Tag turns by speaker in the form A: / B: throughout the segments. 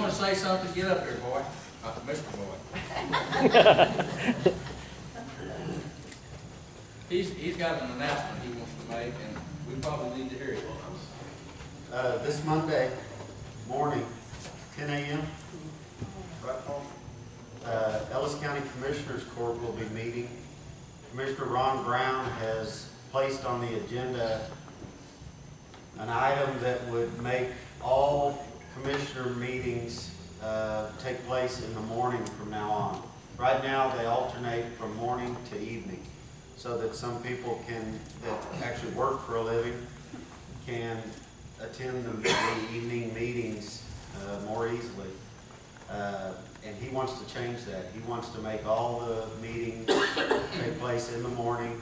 A: want to say something, get up here, boy. Mr. Boy. He's got an announcement he wants to make, and we probably need to hear it.
B: This Monday morning, 10 a.m., Ellis County Commissioners Court will be meeting. Commissioner Ron Brown has placed on the agenda an item that would make all commissioner meetings take place in the morning from now on. Right now they alternate from morning to evening so that some people that actually work for a living can attend the evening meetings more easily. And he wants to change that. He wants to make all the meetings take place in the morning,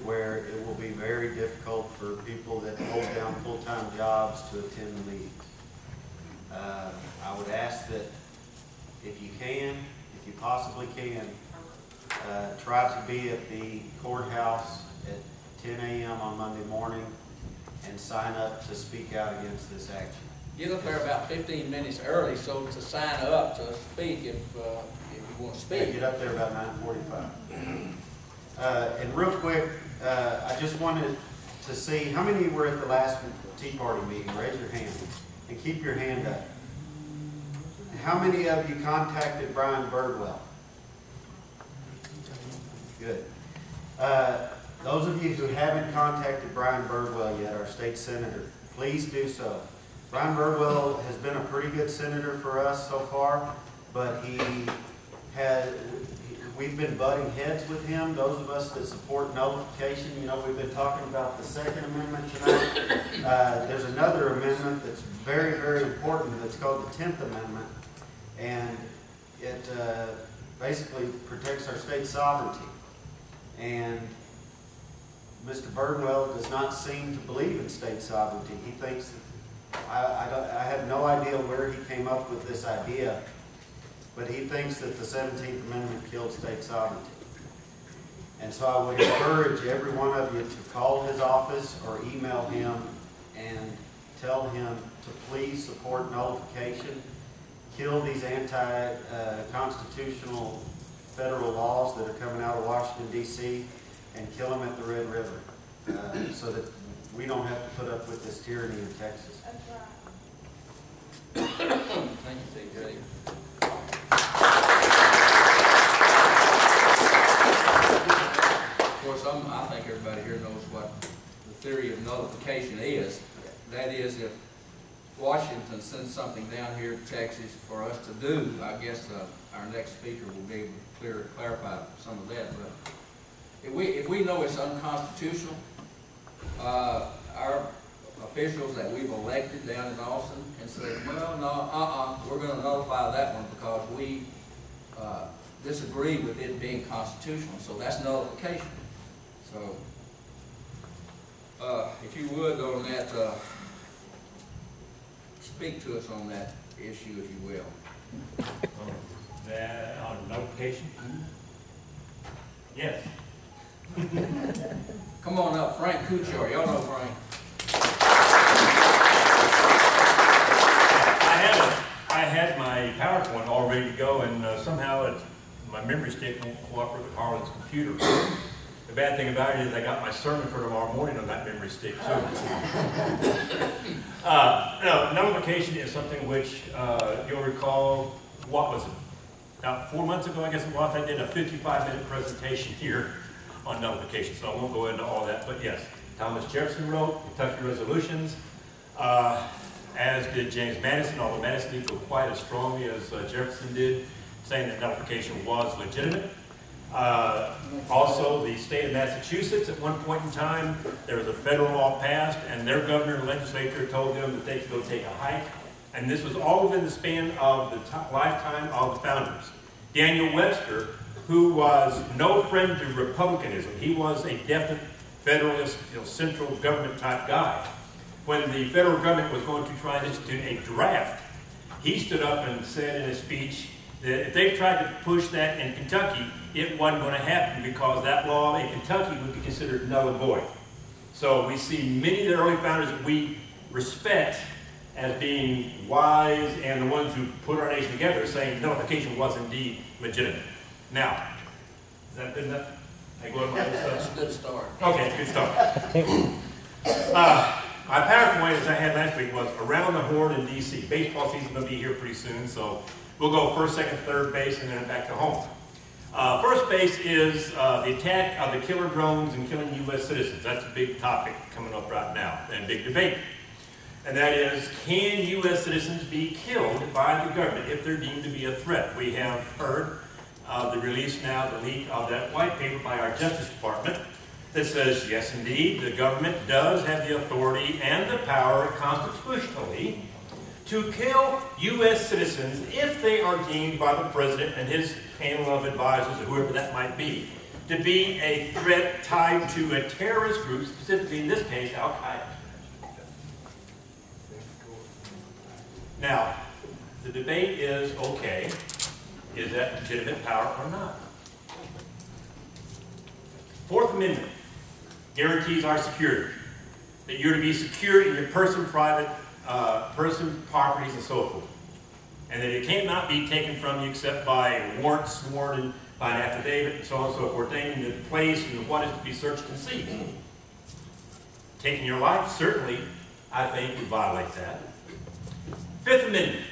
B: where it will be very difficult for people that hold down full-time jobs to attend the meetings. I would ask that if you possibly can, try to be at the courthouse at 10 a.m. on Monday morning and sign up to speak out against this action.
A: Get up there about 15 minutes early so to sign up to speak if you want to speak.
B: Yeah, get up there about 9:45. And real quick, I just wanted to see how many were at the last Tea Party meeting. Raise your hand and keep your hand up. How many of you contacted Brian Birdwell? Good. Those of you who haven't contacted Brian Birdwell yet, our state senator, please do so. Brian Birdwell has been a pretty good senator for us so far, but we've been butting heads with him. Those of us that support nullification, you know, we've been talking about the Second Amendment tonight. There's another amendment that's very, very important. It's called the 10th Amendment, and it basically protects our state sovereignty. And Mr. Birdwell does not seem to believe in state sovereignty. He thinks that I have no idea where he came up with this idea, but he thinks that the 17th Amendment killed state sovereignty. And so I would encourage every one of you to call his office or email him and tell him to please support nullification, kill these anti-constitutional federal laws that are coming out of Washington, D.C., and kill them at the Red River so that we don't have to put up with this tyranny in Texas.
C: That's right.
A: Thank you, TJ. Of course, I think everybody here knows what the theory of nullification is. That is, if Washington sends something down here to Texas for us to do, I guess our next speaker will be able to clarify some of that. But if we know it's unconstitutional, our officials that we've elected down in Austin can say, well, no, we're going to nullify that one because we disagree with it being constitutional. So that's nullification. So if you would on that, speak to us on that issue, if you will.
D: That on nullification? Yes.
A: Come on up, Frank Kuchar. Y'all know Frank.
D: I had my PowerPoint all ready to go, and somehow my memory stick won't cooperate with Harlan's computer. The bad thing about it is I got my sermon for tomorrow morning on that memory stick too. No, nullification is something which you'll recall, what was it? About 4 months ago, I guess it was, I did a 55-minute presentation here on nullification, so I won't go into all that, but yes, Thomas Jefferson wrote Kentucky Resolutions, as did James Madison, although Madison didn't go quite as strongly as Jefferson did, saying that nullification was legitimate. Also, the state of Massachusetts, at one point in time, there was a federal law passed, and their governor and legislature told them that they could go take a hike, and this was all within the span of the lifetime of the founders. Daniel Webster, who was no friend to republicanism, he was a definite federalist, central government type guy. When the federal government was going to try and institute a draft, he stood up and said in his speech that if they tried to push that in Kentucky, it wasn't going to happen because that law in Kentucky would be considered null and void. So we see many of the early founders that we respect as being wise and the ones who put our nation together, saying nullification was indeed legitimate. Now, is that good enough? I go to my
A: That's a good start.
D: Okay, good start. My PowerPoint, as I had last week, was around the horn in D.C. Baseball season will be here pretty soon, so we'll go first, second, third base, and then back to home. First base is the attack of the killer drones and killing U.S. citizens. That's a big topic coming up right now, and big debate. And that is, can U.S. citizens be killed by the government if they're deemed to be a threat? We have heard the release now, the leak of that white paper by our Justice Department that says, yes, indeed, the government does have the authority and the power constitutionally to kill U.S. citizens if they are deemed by the President and his panel of advisors, or whoever that might be, to be a threat tied to a terrorist group, specifically in this case, Al-Qaeda. Now, the debate is, okay, is that legitimate power or not? Fourth Amendment guarantees our security, that you're to be secure in your person, private, person, properties, and so forth. And that it cannot be taken from you except by a warrant sworn in by an affidavit and so on and so forth, naming the place and what is to be searched and seized. Taking your life, certainly, I think, would violate that. Fifth Amendment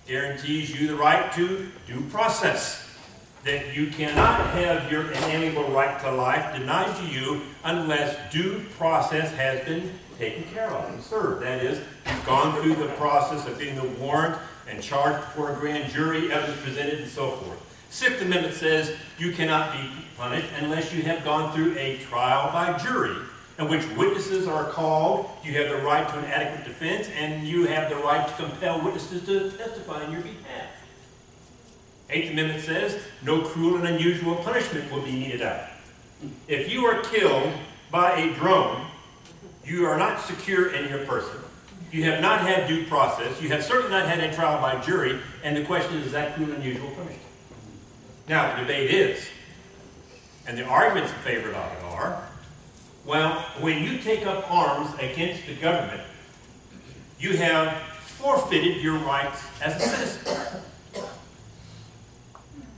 D: guarantees you the right to due process. That you cannot have your inalienable right to life denied to you unless due process has been taken care of and served. That is, you've gone through the process of getting the warrant and charged before a grand jury, evidence presented, and so forth. Sixth Amendment says you cannot be punished unless you have gone through a trial by jury, in which witnesses are called, you have the right to an adequate defense, and you have the right to compel witnesses to testify on your behalf. Eighth Amendment says no cruel and unusual punishment will be meted out. If you are killed by a drone, you are not secure in your person. You have not had due process. You have certainly not had a trial by jury. And the question is that cruel and unusual punishment? Now, the debate is, and the arguments in favor of it are, well, when you take up arms against the government, you have forfeited your rights as a citizen.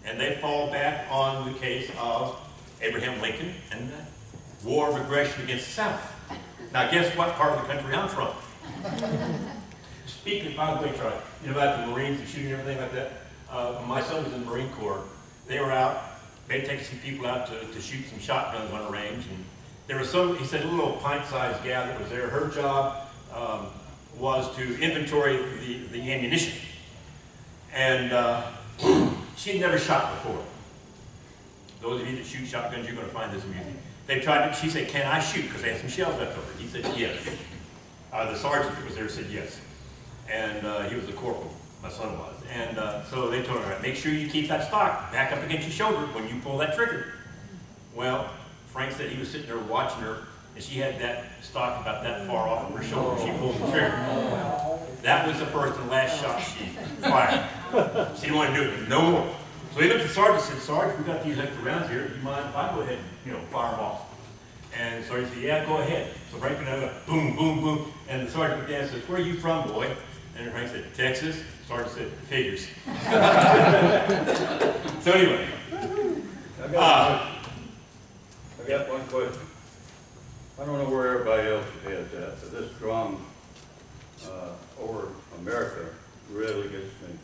D: And they fall back on the case of Abraham Lincoln and the war of aggression against the South. Now, guess what part of the country I'm from? Speaking, by the way, Charlie, you know about the Marines and shooting and everything like that? When my son was in the Marine Corps, they were out, they'd taken some people out to shoot some shotguns on a range. And there was some, he said, a little pint-sized gal that was there. Her job was to inventory the ammunition. And she had never shot before. Those of you that shoot shotguns, you're going to find this amusing. They tried to, she said, can I shoot? Because they had some shells left over. He said, yes. The sergeant that was there said yes. And he was the corporal, my son was. And so they told her, make sure you keep that stock back up against your shoulder when you pull that trigger. Well, Frank said he was sitting there watching her, and she had that stock about that far off of her shoulder. She pulled the trigger. That was the first and last shot she fired. She didn't want to do it no more. So he looked at the sergeant and said, Sarge, we got these extra rounds here. Do you mind if I go ahead and, fire them off? And the sergeant said, yeah, go ahead. So Frank and I went boom, boom, boom. And the sergeant looked down and says, where are you from, boy? And Frank said, Texas. The sergeant said, figures. So anyway.
E: I got one question. I don't know where everybody else is at, but this drum over America really gets me.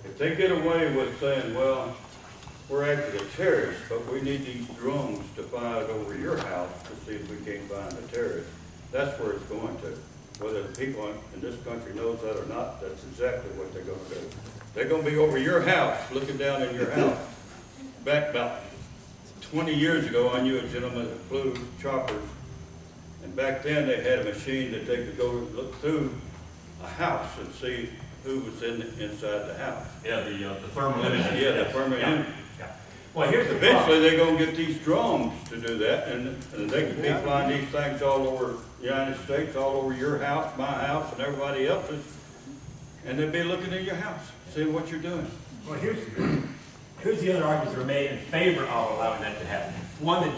E: If they get away with saying, well, we're after the terrorists, but we need these drones to fly it over your house to see if we can't find the terrorists, that's where it's going to. Whether the people in this country knows that or not, that's exactly what they're going to do. They're going to be over your house, looking down in your house. Back about 20 years ago, I knew a gentleman that flew choppers, and back then they had a machine that they could go look through a house and see who was inside the house.
D: Yeah, the thermal imaging.
E: Yeah, the thermal imaging.
D: Yeah. Well, here's the
E: eventually they're going to get these drones to do that, and they can be flying these things all over the United States, all over your house, my house, and everybody else's, and they'll be looking at your house, seeing what you're doing.
D: Well, here's the other arguments that are made in favor of allowing that to happen. One, that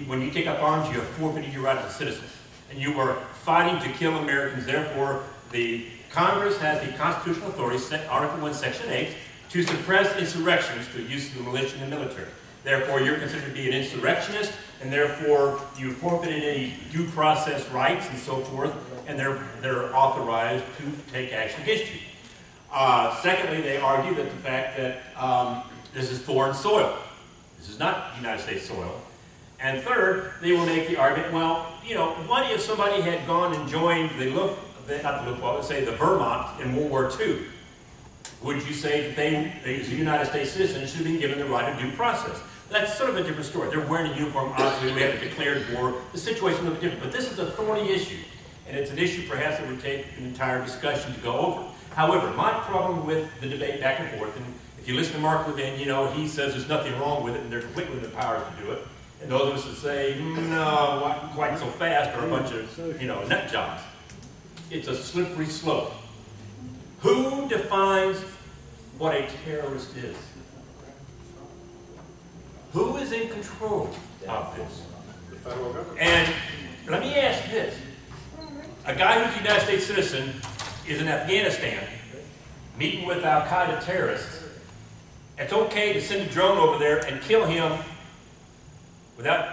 D: when you take up arms, you have forfeited your right as a citizen. And you were fighting to kill Americans, therefore the Congress has the constitutional authority, Article 1, Section 8, to suppress insurrections through use of the militia and the military. Therefore, you're considered to be an insurrectionist, and therefore you forfeited any due process rights and so forth, and they're authorized to take action against you. Secondly, they argue that the fact that this is foreign soil. This is not United States soil. And third, they will make the argument, well, you know, what if somebody had gone and joined the Vermont in World War II? Would you say that they, as a United States citizen, should be given the right of due process? That's sort of a different story. They're wearing a uniform, obviously, we have a declared war. The situation is a little different, but this is a thorny issue. And it's an issue perhaps that would take an entire discussion to go over. However, my problem with the debate back and forth, and if you listen to Mark Levin, you know, he says there's nothing wrong with it and they're completely in the power to do it. And those of us that say, no, not quite so fast, are a bunch of, you know, nut jobs. It's a slippery slope. Who defines what a terrorist is? Who is in control of this?
E: The federal government.
D: And let me ask this. A guy who's a United States citizen is in Afghanistan meeting with Al-Qaeda terrorists. It's okay to send a drone over there and kill him without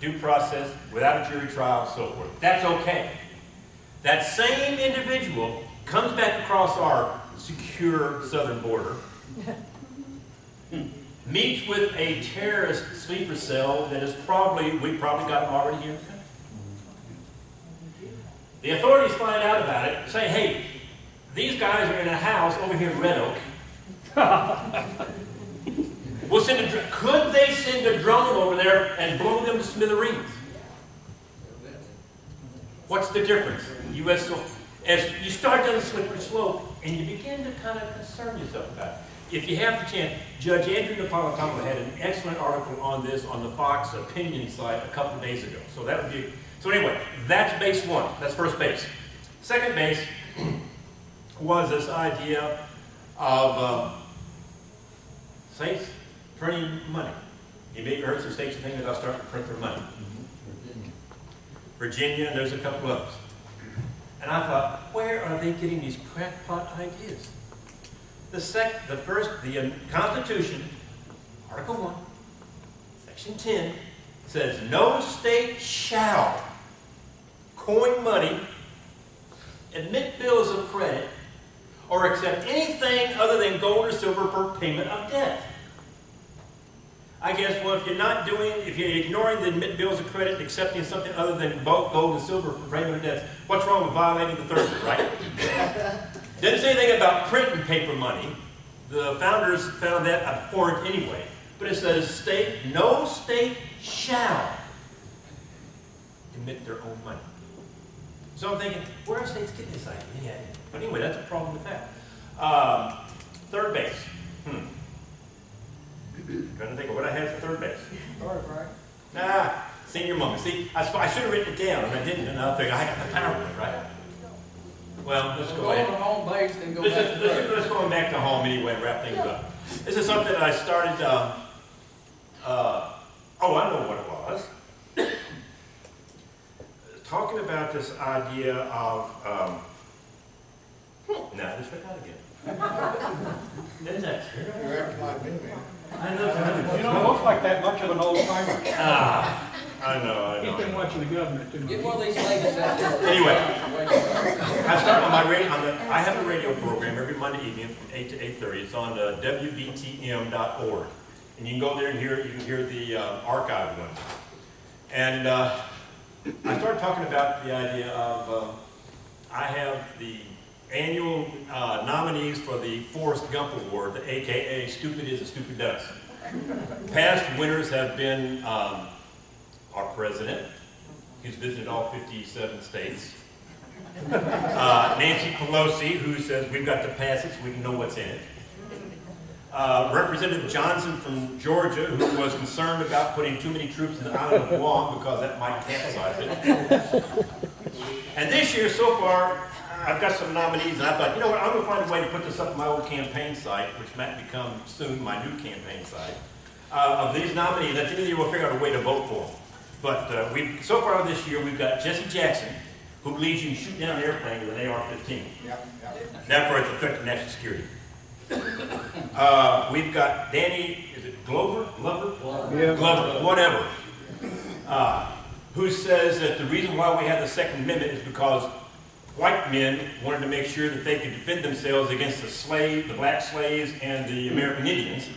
D: due process, without a jury trial, and so forth. That's okay. That same individual comes back across our secure southern border, meets with a terrorist sleeper cell that is we've probably got already here in the country. The authorities find out about it, say, hey, these guys are in a house over here in Red Oak. We'll send a drone. Could they send a drone over there and blow them to smithereens? What's the difference? As you start down the slippery slope, and you begin to kind of concern yourself about it. If you have the chance, Judge Andrew Napolitano had an excellent article on this on the Fox opinion site a couple of days ago. So that would be, so anyway, that's base one. That's first base. Second base was this idea of states printing money. You may have heard some states thinking about starting to print their money. Virginia, and there's a couple others. And I thought, where are they getting these crackpot ideas? The Constitution, Article 1, Section 10, says no state shall coin money, admit bills of credit, or accept anything other than gold or silver for payment of debt. I guess, well, if you're ignoring the admit bills of credit and accepting something other than gold and silver for payment of debts, what's wrong with violating the third one, right? Didn't say anything about printing paper money. The founders found that abhorrent anyway. But it says no state shall emit their own money. So I'm thinking, where are states getting this idea? But anyway, that's a problem with that. Third base. Trying to think of what I had for third base. Senior moment. See, I should have written it down, and I didn't, and I figured I got the PowerPoint, right? Well, let's go ahead.
A: Go to home base, then go back to third.
D: Let's go back to home anyway and wrap things up. This is something that I started, I know what it was. Talking about this idea of, just forgot again. Isn't that true?
F: You're acting like me, man.
D: I know.
G: You don't look like that much of an old timer.
D: I know.
G: You've been watching the government too much.
A: Get one of these ladies out there.
D: Anyway, I start on my radio. I have a radio program every Monday evening from 8 to 8:30. It's on WBTM.org, and you can go there and you can hear the archived ones. And I started talking about the idea of I have the annual nominees for the Forrest Gump Award, the AKA Stupid Is and Stupid Does. Past winners have been our president, who's visited all 57 states. Nancy Pelosi, who says we've got to pass it so we can know what's in it. Representative Johnson from Georgia, who was concerned about putting too many troops in the island of Guam because that might capsize it. And this year, so far, I've got some nominees, and I thought, you know what, I'm going to find a way to put this up on my old campaign site, which might become soon my new campaign site, of these nominees. That's either we'll figure out a way to vote for them. But so far this year, we've got Jesse Jackson, who believes you can shoot down an airplane with an AR-15. Therefore, it's affecting national security. We've got Danny, is it Glover?
G: Yeah.
D: Glover, whatever. Who says that the reason why we have the Second Amendment is because white men wanted to make sure that they could defend themselves against the black slaves and the American Indians.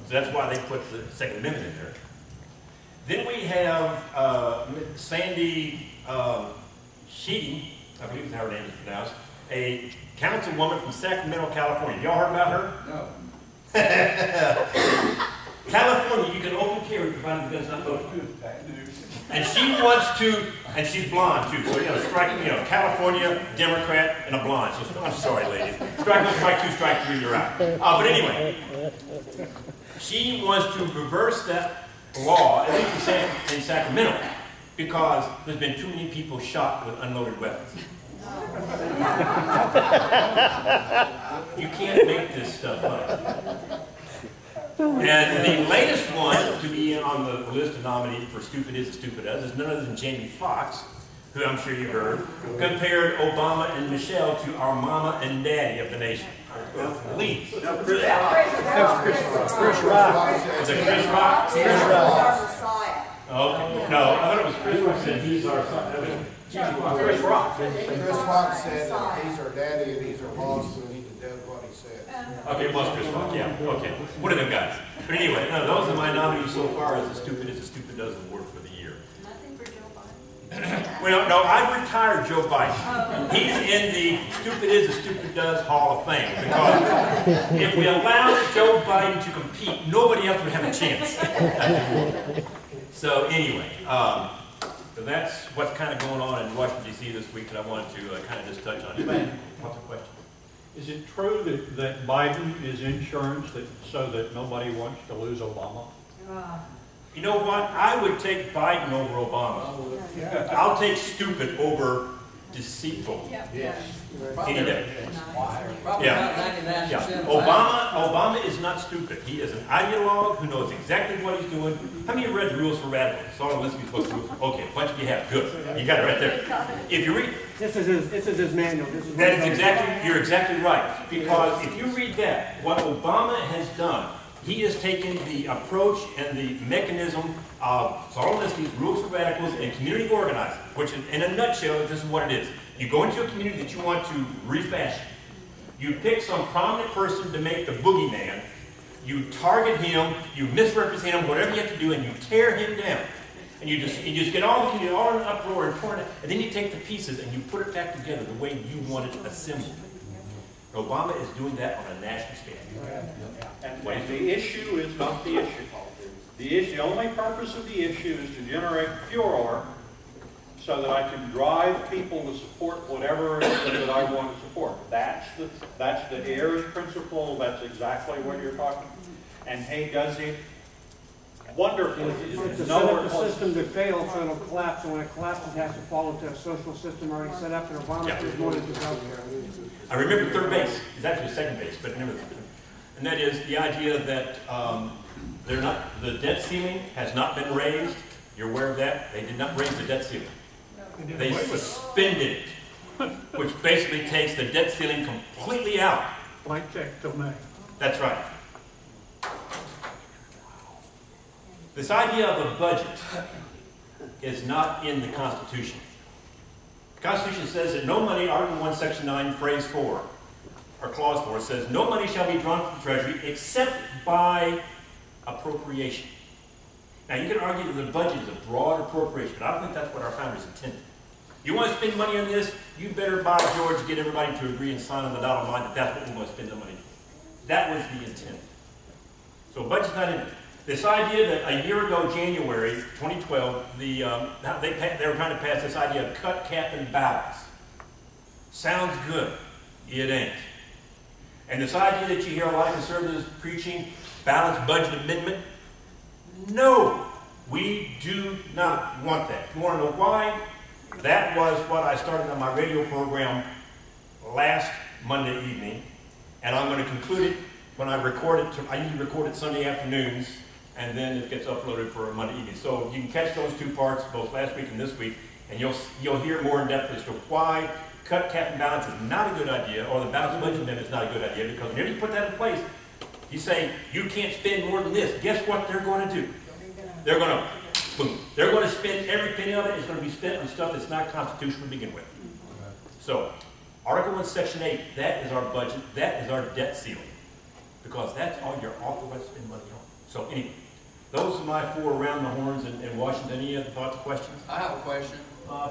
D: So that's why they put the Second Amendment in there. Then we have Sandy Sheedy, I believe is how her name is pronounced, a councilwoman from Sacramento, California. Y'all heard about her?
A: No.
D: California, you can open carry provided the gun's not loaded. And she wants to, and she's blonde too, so strike, California, Democrat, and a blonde. So I'm sorry, ladies. Strike one, strike two, strike three, you're out. But anyway, she wants to reverse that law, at least in Sacramento, because there's been too many people shot with unloaded weapons. You can't make this stuff up. And the latest one to be on the list of nominees for Stupid Is and Stupid Does is none other than Jamie Foxx, who I'm sure you've heard, compared Obama and Michelle to our mama and daddy of the nation. Please.
G: Chris Rock.
D: Was it Chris Rock?
C: Chris Rock.
D: Okay. No, I thought it was Chris Rock said he's our son.
G: Chris Rock.
F: Chris Rock said that he's our daddy and he's our boss, and he does what he says.
D: Okay, it was Chris Rock, yeah. Okay. What are them guys? But anyway, no, those are my nominees so far as the Stupid Is and Stupid Does award for the year.
C: Nothing for Joe Biden.
D: Well, no, I retired Joe Biden. He's in the Stupid Is and Stupid Does Hall of Fame because if we allowed Joe Biden to compete, nobody else would have a chance. So anyway, so that's what's kind of going on in Washington, D.C. this week that I wanted to kind of just touch on. What's the question?
G: Is it true that Biden is insurance so that nobody wants to lose Obama?
D: You know what? I would take Biden over Obama. I'll take stupid over deceitful. Any day.
A: Probably
D: Yeah.
A: about 99%.
D: Yeah. Obama is not stupid. He is an ideologue who knows exactly what he's doing. How many of you read the Rules for Radicals? It's all the listening books. Okay, a bunch of you have. Good. You got it right there. If you read,
H: This is his manual.
D: that is exactly, you're exactly right. Because if you read that, what Obama has done, he has taken the approach and the mechanism of Solomonity's Rules for Radicals and community organizing, which in a nutshell, this is what it is. You go into a community that you want to refashion. You pick some prominent person to make the boogeyman. You target him, you misrepresent him, whatever you have to do, and you tear him down. And you just get all the community all in an uproar and torn it, and then you take the pieces and you put it back together the way you want it assembled. Obama is doing that on a national scale.
I: And the issue is not the issue. The only purpose of the issue is to generate furor so that I can drive people to support whatever it is that I want to support. That's the heirs principle. That's exactly what you're talking about. And he does it wonderfully.
H: It's a set up a system to fail so it'll collapse, and when it collapses, it has to fall into a social system already set up, and Obama is more than just out there.
D: I remember third base. It's actually second base, but never. And that is the idea that the debt ceiling has not been raised. You're aware of that? They did not raise the debt ceiling. They suspended it, which basically takes the debt ceiling completely out.
G: Blank check till May.
D: That's right. This idea of a budget is not in the Constitution. The Constitution says that no money, Article 1, Section 9, Phrase 4, or Clause 4, says no money shall be drawn from the Treasury except by appropriation. Now, you can argue that the budget is a broad appropriation, but I don't think that's what our founders intended. You want to spend money on this, you better, by George, get everybody to agree and sign on the dotted line that that's what we want to spend the money for. That was the intent. So a budget's not in it. This idea that a year ago, January 2012, they were trying to pass this idea of cut, cap, and balance. Sounds good. It ain't. And this idea that you hear a lot of conservatives preaching, balanced budget amendment, no, we do not want that. You want to know why? That was what I started on my radio program last Monday evening, and I'm going to conclude it when I record it. I usually record it Sunday afternoons, and then it gets uploaded for Monday evening. So you can catch those two parts, both last week and this week, And you'll hear more in depth as to why cut cap and balance is not a good idea, or the balanced budget amendment is not a good idea, because whenever you put that in place, you say, you can't spend more than this. Guess what they're going to do? They're going to, boom, they're going to spend every penny of it. It's going to be spent on stuff that's not constitutional to begin with. So, Article 1, Section 8, that is our budget, that is our debt ceiling, because that's all you're authorized to spend money on. So anyway, those are my 4 around the horns in Washington. Any other thoughts, questions?
A: I have a question.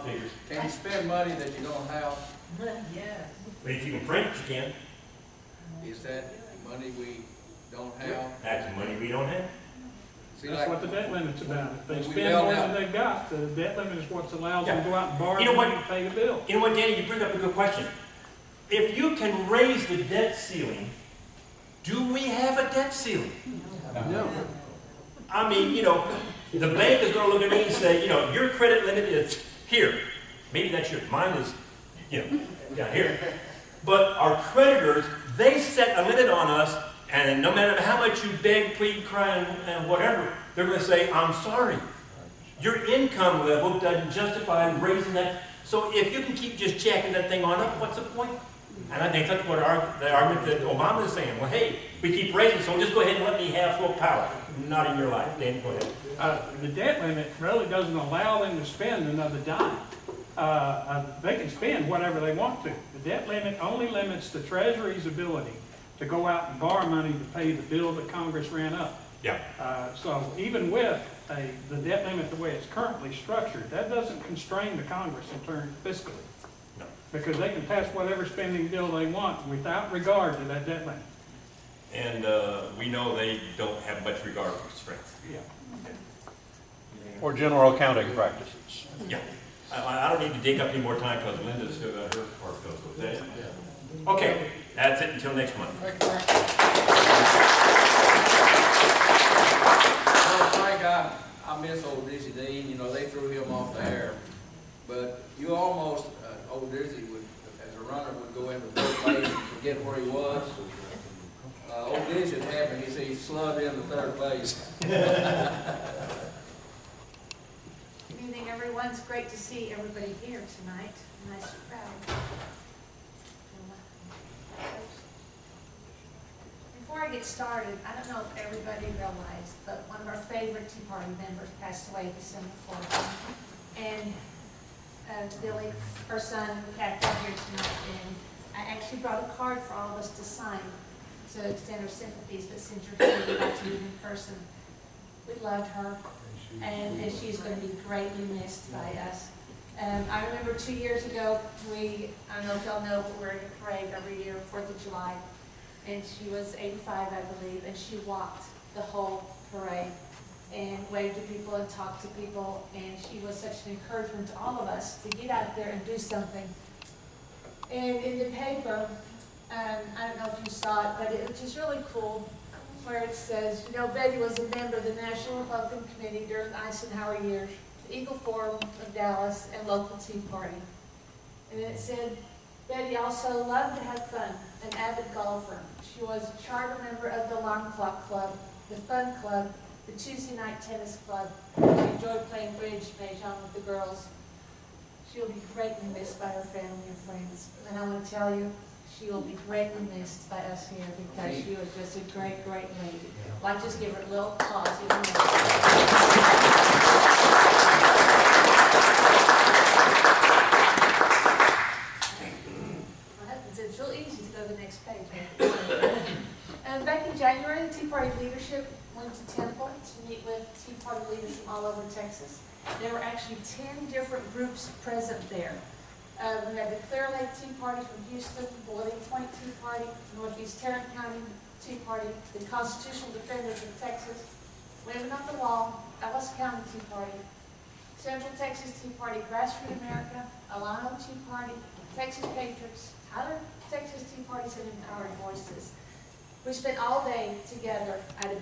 D: Figures.
A: Can you spend money that you don't have?
C: Yes.
D: If you can print it, you can.
A: Is that money we don't have?
D: That's money we don't have.
A: See,
H: That's
A: like,
H: what the debt limit's about. If they
A: we
H: spend
A: bailed
H: more than
A: out.
H: they've got, the debt limit is what allows them to go out and borrow
D: You know what?
H: money to pay the bill.
D: You know what, Danny, you bring up a good question. If you can raise the debt ceiling, do we have a debt ceiling?
H: No.
D: I mean, you know, the bank is going to look at me and say, you know, your credit limit is here. Maybe that's your, mine is, you know, down here. But our creditors, they set a limit on us, and no matter how much you beg, plead, cry, and whatever, they're going to say, I'm sorry. Your income level doesn't justify raising that. So if you can keep just jacking that thing on up, what's the point? And I think that's what the argument that Obama is saying. Well, hey, we keep raising, so just go ahead and let me have full power. Not in your life. Dan, go ahead.
H: The debt limit really doesn't allow them to spend another dime. They can spend whatever they want to. The debt limit only limits the Treasury's ability to go out and borrow money to pay the bill that Congress ran up.
D: Yeah.
H: So even with the debt limit the way it's currently structured, that doesn't constrain the Congress in terms fiscally.
D: No.
H: Because they can pass whatever spending bill they want without regard to that debt limit.
D: And we know they don't have much regard for strength.
H: Yeah.
G: Or general accounting practices.
D: Yeah. I don't need to dig up any more time because Linda's still got her part to go. So that, okay, that's it until next month.
A: Frank, I miss old Dizzy Dean. You know, they threw him off the air. But you almost, old Dizzy would, as a runner, would go into third base and forget where he was. Old Dizzy had happened. He slugged into third base.
C: Good evening, everyone. It's great to see everybody here tonight. Nice crowd. Before I get started, I don't know if everybody realized, but one of our favorite Tea Party members passed away December 4th. And Billy, her son, we have down here tonight, and I actually brought a card for all of us to sign to extend our sympathies, but since you're here, we'd like to meet in person. We loved her, and she's going to be greatly missed by us. I remember 2 years ago, I don't know if y'all know, but we're in a parade every year, 4th of July, and she was 85, I believe, and she walked the whole parade and waved to people and talked to people, and she was such an encouragement to all of us to get out there and do something. And in the paper, I don't know if you saw it, but it was just really cool, where it says, you know, Betty was a member of the National Republican Committee during the Eisenhower years, the Eagle Forum of Dallas, and local Tea Party. And then it said, Betty also loved to have fun, an avid golfer. She was a charter member of the Alarm Clock Club, the Fun Club, the Tuesday Night Tennis Club. She enjoyed playing bridge mahjong with the girls. She will be greatly missed by her family and friends. And I want to tell you, she will be greatly missed by us here because she was just a great, great lady. Like, just give her a little applause. It's real easy to go to the next page. And back in January, the Tea Party leadership went to Temple to meet with Tea Party leaders from all over Texas. There were actually 10 different groups present there. We had the Clear Lake Tea Party from Houston, the Boiling Point Tea Party, Northeast Tarrant County Tea Party, the Constitutional Defenders of Texas, Women on the Wall, Ellis County Tea Party, Central Texas Tea Party, Grassroots America, Alano Tea Party, Texas Patriots, Tyler Texas Tea Parties, and Empowered Voices. We spent all day together at a